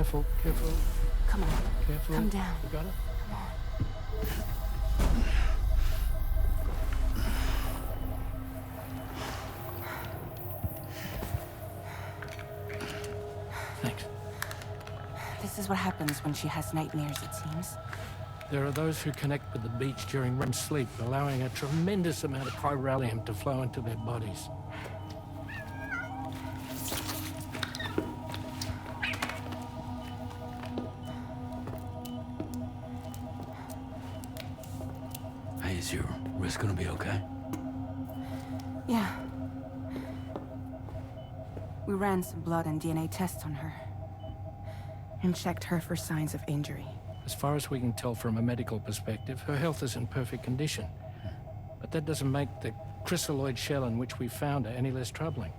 Careful, careful. Come on. Careful. Come down. You got it? Come on. Thanks. This is what happens when she has nightmares, it seems. There are those who connect with the beach during REM sleep, allowing a tremendous amount of chiralium to flow into their bodies. Hey, is your wrist gonna be okay? Yeah. We ran some blood and DNA tests on her. And checked her for signs of injury. As far as we can tell from a medical perspective, her health is in perfect condition. But that doesn't make the chrysaloid shell in which we found her any less troubling.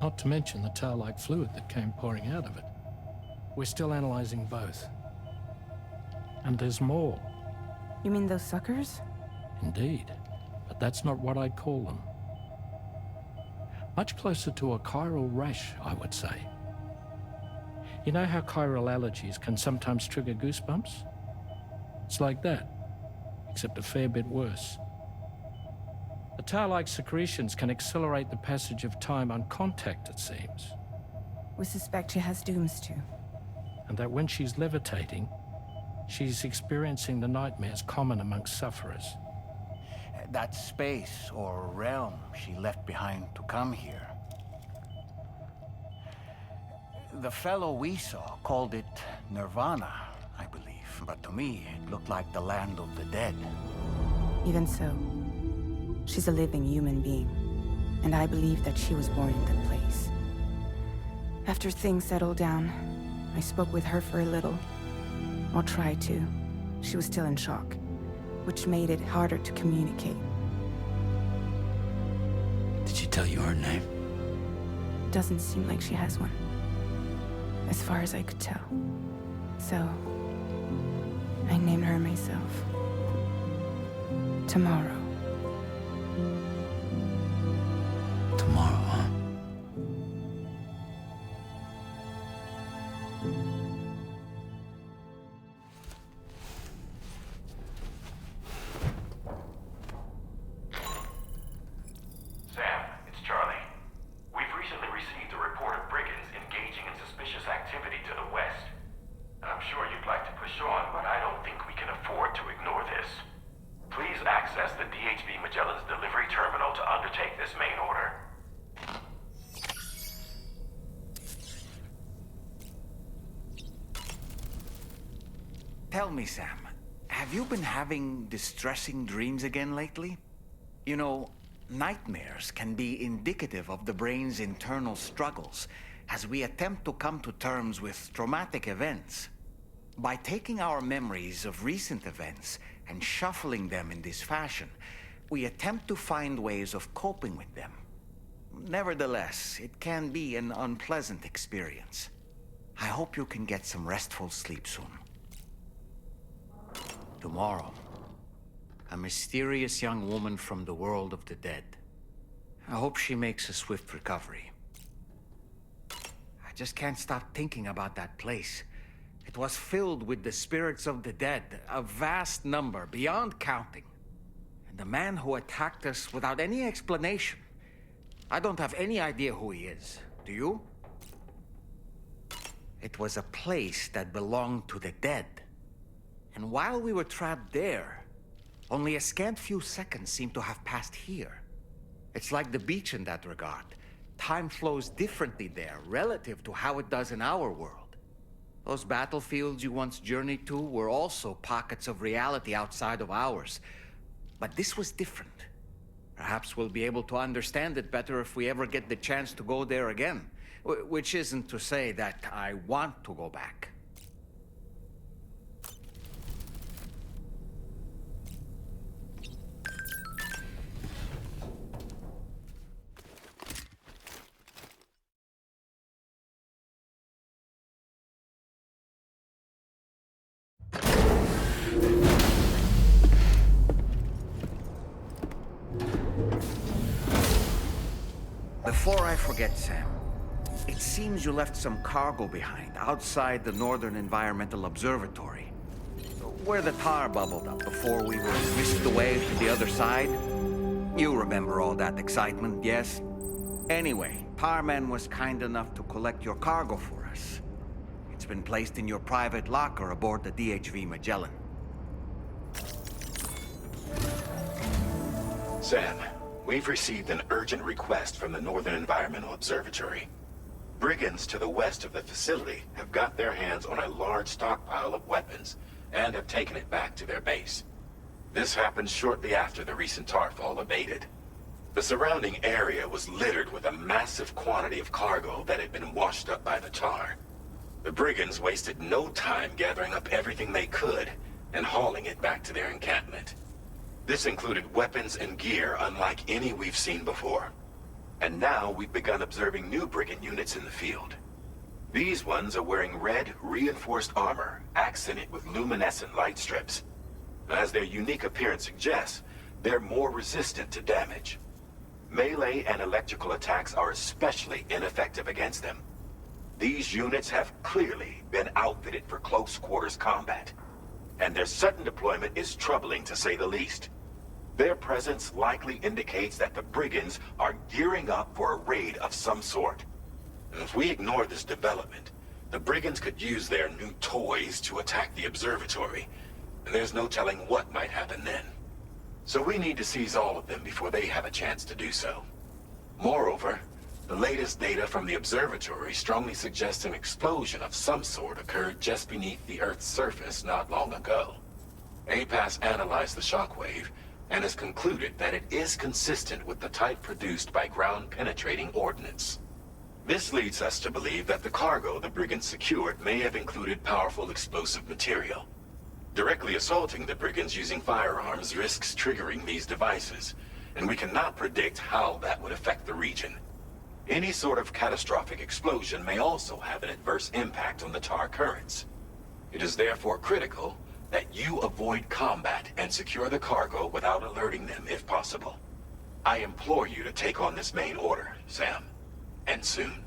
Not to mention the tar-like fluid that came pouring out of it. We're still analyzing both. And there's more. You mean those suckers? Indeed. But that's not what I'd call them. Much closer to a chiral rash, I would say. You know how chiral allergies can sometimes trigger goosebumps? It's like that, except a fair bit worse. The tar-like secretions can accelerate the passage of time on contact, it seems. We suspect she has dooms too. And that when she's levitating, she's experiencing the nightmares common amongst sufferers. That space or realm she left behind to come here. The fellow we saw called it Nirvana, I believe. But to me, it looked like the land of the dead. Even so, she's a living human being. And I believe that she was born in that place. After things settled down, I spoke with her for a little. Or tried to. She was still in shock, which made it harder to communicate. Did she tell you her name? Doesn't seem like she has one. As far as I could tell. So, I named her myself. Tomorrow. Tomorrow, huh? Sam, it's Charlie. We've recently received a report of brigands engaging in suspicious activity to the west. I'm sure you'd like to push on, but I don't think we can afford to ignore this. Please access the DHV Magellan's delivery terminal to undertake this main order. Tell me, Sam, have you been having distressing dreams again lately? You know, nightmares can be indicative of the brain's internal struggles as we attempt to come to terms with traumatic events. By taking our memories of recent events and shuffling them in this fashion, we attempt to find ways of coping with them. Nevertheless, it can be an unpleasant experience. I hope you can get some restful sleep soon. Tomorrow, a mysterious young woman from the world of the dead. I hope she makes a swift recovery. I just can't stop thinking about that place. It was filled with the spirits of the dead, a vast number, beyond counting. And the man who attacked us without any explanation. I don't have any idea who he is. Do you? It was a place that belonged to the dead. And while we were trapped there, only a scant few seconds seem to have passed here. It's like the beach in that regard. Time flows differently there, relative to how it does in our world. Those battlefields you once journeyed to were also pockets of reality outside of ours. But this was different. Perhaps we'll be able to understand it better if we ever get the chance to go there again. Which isn't to say that I want to go back. Before I forget, Sam, It seems you left some cargo behind outside the Northern Environmental Observatory, where the tar bubbled up before we were whisked away to the other side. You remember all that excitement, yes? Anyway, Tarman was kind enough to collect your cargo for us. It's been placed in your private locker aboard the DHV Magellan. Sam, we've received an urgent request from the Northern Environmental Observatory. Brigands to the west of the facility have got their hands on a large stockpile of weapons and have taken it back to their base. This happened shortly after the recent tarfall abated. The surrounding area was littered with a massive quantity of cargo that had been washed up by the tar. The brigands wasted no time gathering up everything they could and hauling it back to their encampment. This included weapons and gear unlike any we've seen before. And now we've begun observing new brigand units in the field. These ones are wearing red, reinforced armor, accented with luminescent light strips. As their unique appearance suggests, they're more resistant to damage. Melee and electrical attacks are especially ineffective against them. These units have clearly been outfitted for close quarters combat, and their sudden deployment is troubling to say the least. Their presence likely indicates that the brigands are gearing up for a raid of some sort. And if we ignore this development, the brigands could use their new toys to attack the observatory, and there's no telling what might happen then. So we need to seize all of them before they have a chance to do so. Moreover, the latest data from the observatory strongly suggests an explosion of some sort occurred just beneath the Earth's surface not long ago. APAS analyzed the shockwave and has concluded that it is consistent with the type produced by ground-penetrating ordnance. This leads us to believe that the cargo the brigands secured may have included powerful explosive material. Directly assaulting the brigands using firearms risks triggering these devices, and we cannot predict how that would affect the region. Any sort of catastrophic explosion may also have an adverse impact on the tar currents. It is therefore critical that you avoid combat and secure the cargo without alerting them if possible. I implore you to take on this main order, Sam. And soon.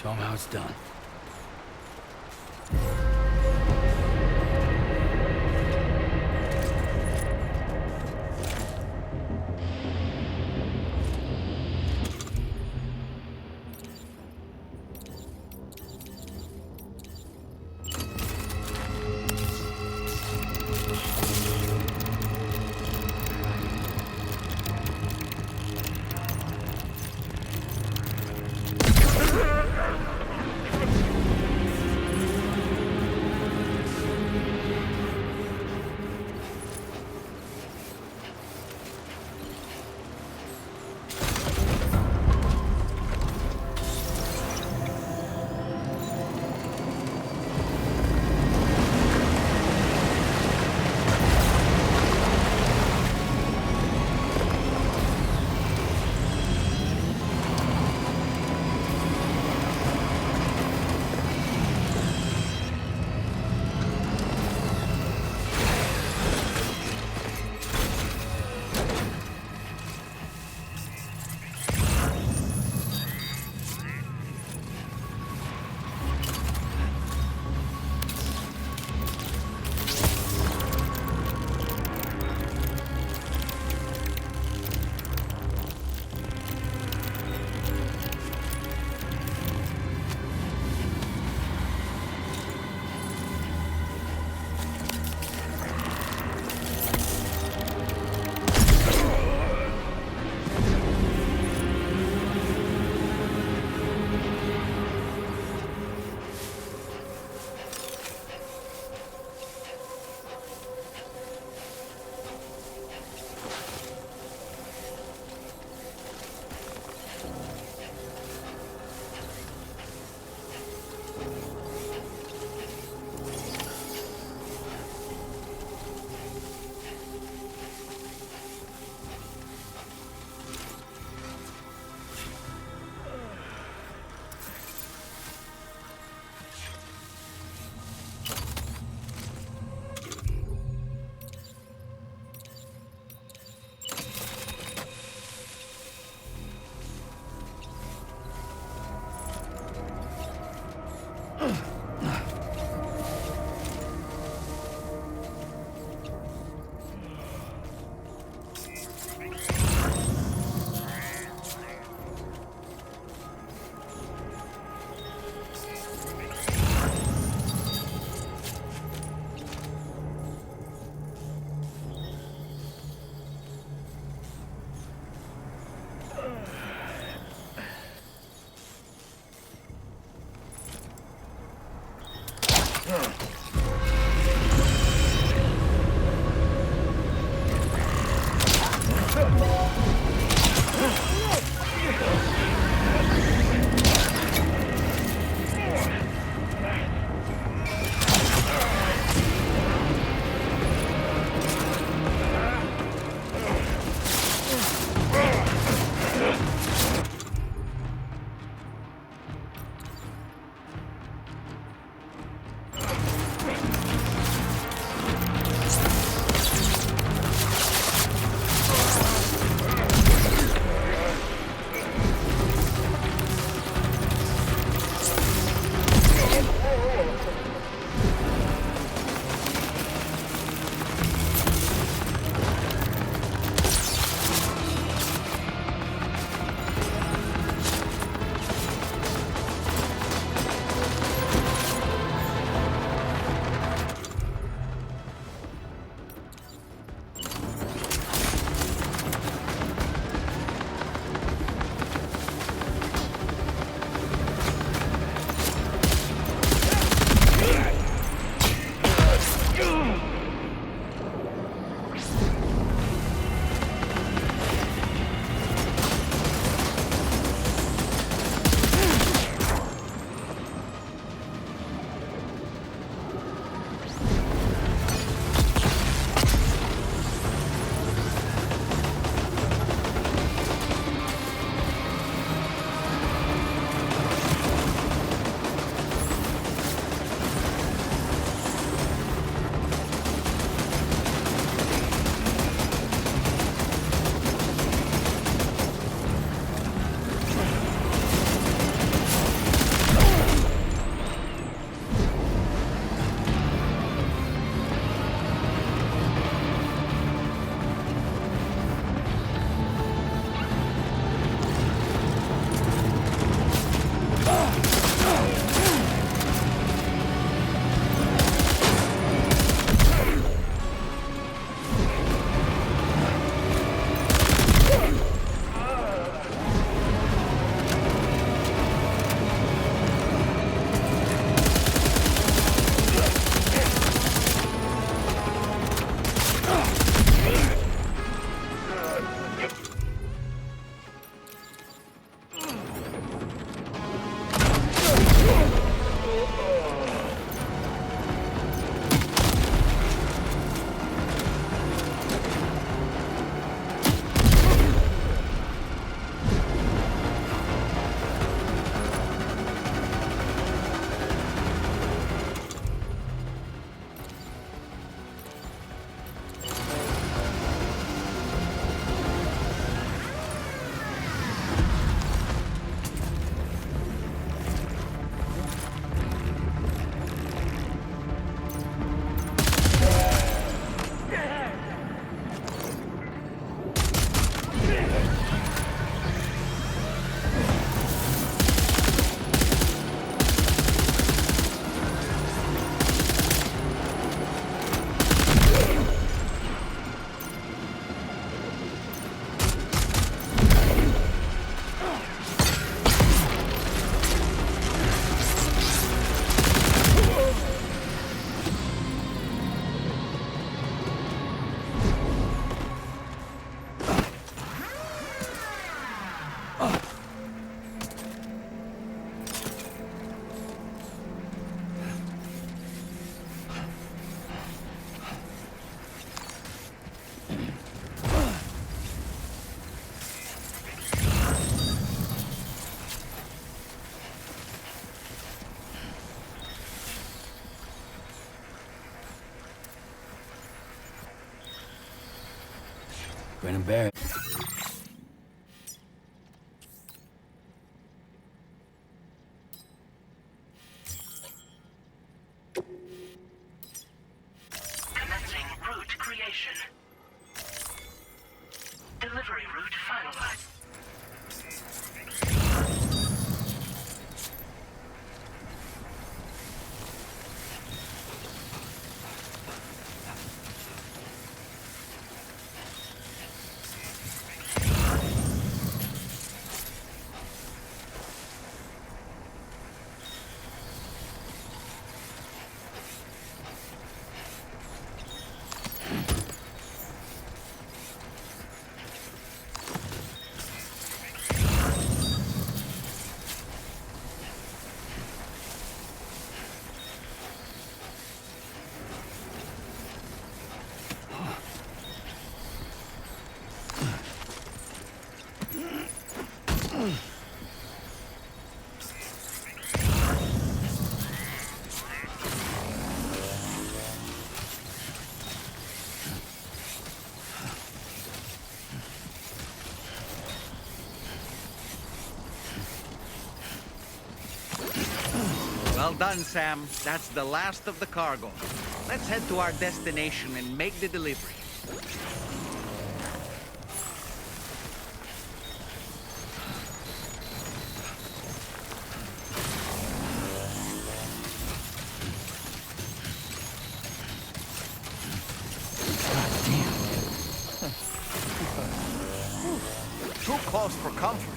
Show him how it's done. Grin and bear it. Commencing route creation. Delivery route finalized. Well done, Sam. That's the last of the cargo. Let's head to our destination and make the delivery. Too close for comfort.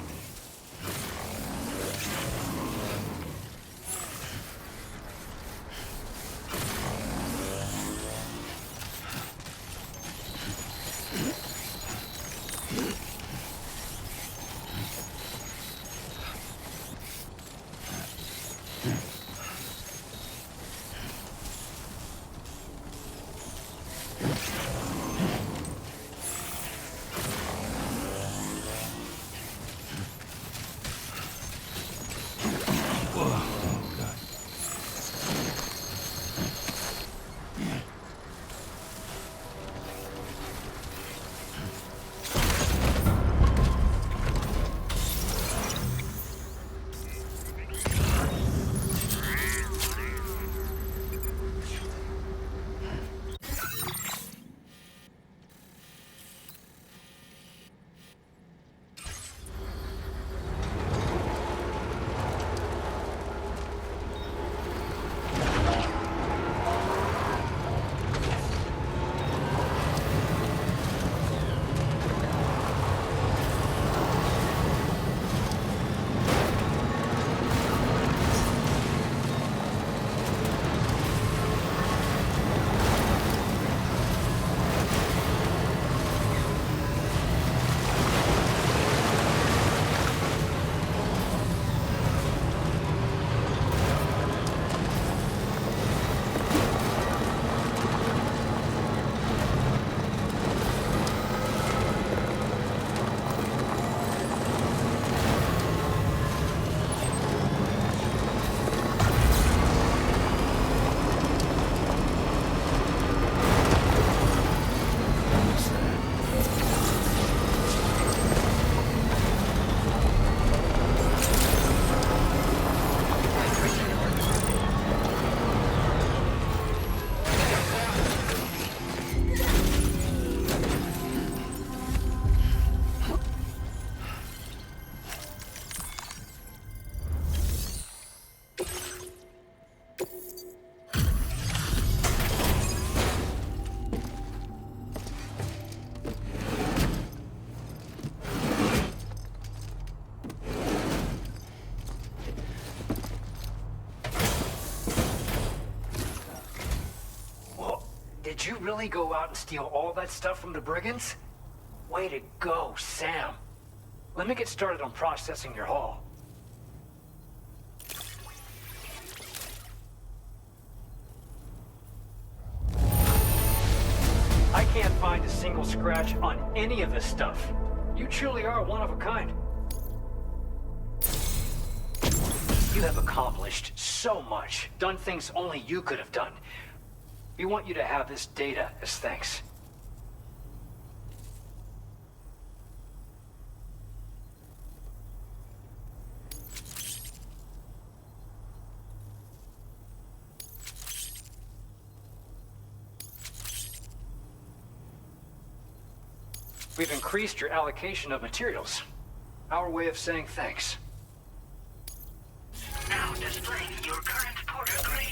Did you really go out and steal all that stuff from the brigands? Way to go, Sam. Let me get started on processing your haul. I can't find a single scratch on any of this stuff. You truly are one of a kind. You have accomplished so much, done things only you could have done. We want you to have this data as thanks. We've increased your allocation of materials. Our way of saying thanks. Now displaying your current porter grade.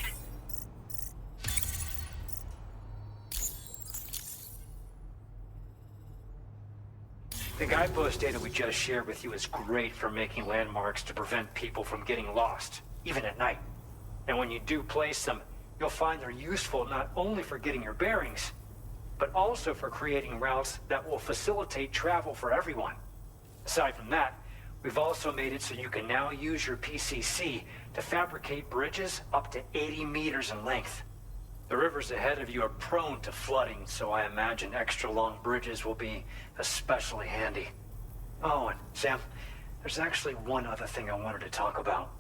The guidepost data we just shared with you is great for making landmarks to prevent people from getting lost, even at night. And when you do place them, you'll find they're useful not only for getting your bearings, but also for creating routes that will facilitate travel for everyone. Aside from that, we've also made it so you can now use your PCC to fabricate bridges up to 80 meters in length. The rivers ahead of you are prone to flooding, so I imagine extra long bridges will be especially handy. Oh, and Sam, there's actually one other thing I wanted to talk about.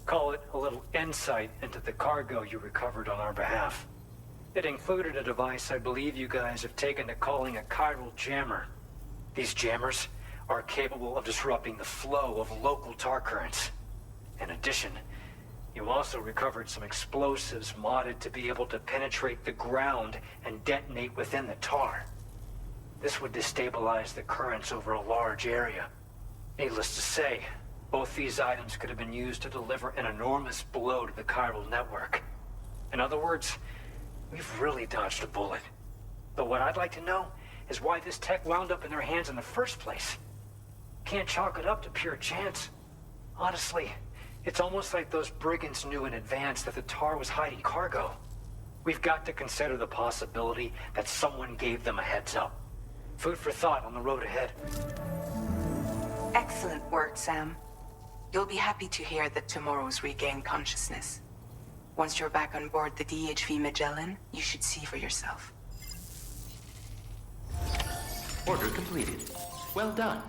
Call it a little insight into the cargo you recovered on our behalf. It included a device I believe you guys have taken to calling a chiral jammer. These jammers are capable of disrupting the flow of local tar currents. In addition, you also recovered some explosives modded to be able to penetrate the ground and detonate within the tar. This would destabilize the currents over a large area. Needless to say, both these items could have been used to deliver an enormous blow to the chiral network. In other words, we've really dodged a bullet. But what I'd like to know is why this tech wound up in their hands in the first place. Can't chalk it up to pure chance. Honestly, it's almost like those brigands knew in advance that the tar was hiding cargo. We've got to consider the possibility that someone gave them a heads up. Food for thought on the road ahead. Excellent work, Sam. You'll be happy to hear that tomorrow's regained consciousness. Once you're back on board the DHV Magellan, you should see for yourself. Order completed. Well done.